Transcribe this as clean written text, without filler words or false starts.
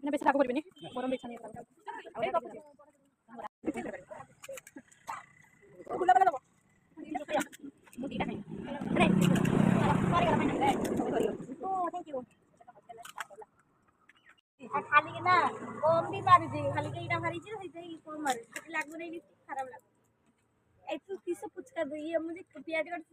ना बेसी लागू करबिनी गरम बेछा नहीं गुला वाला दबो मुठी टा नहीं सॉरी कर मैंने ओ थैंक यू खाली के ना कम भी मारी दे खाली के इटा मारी जे होई कम मारी लागू नहीं खराब लागू ए तू किस पूछ कर दे ये मुझे प्याज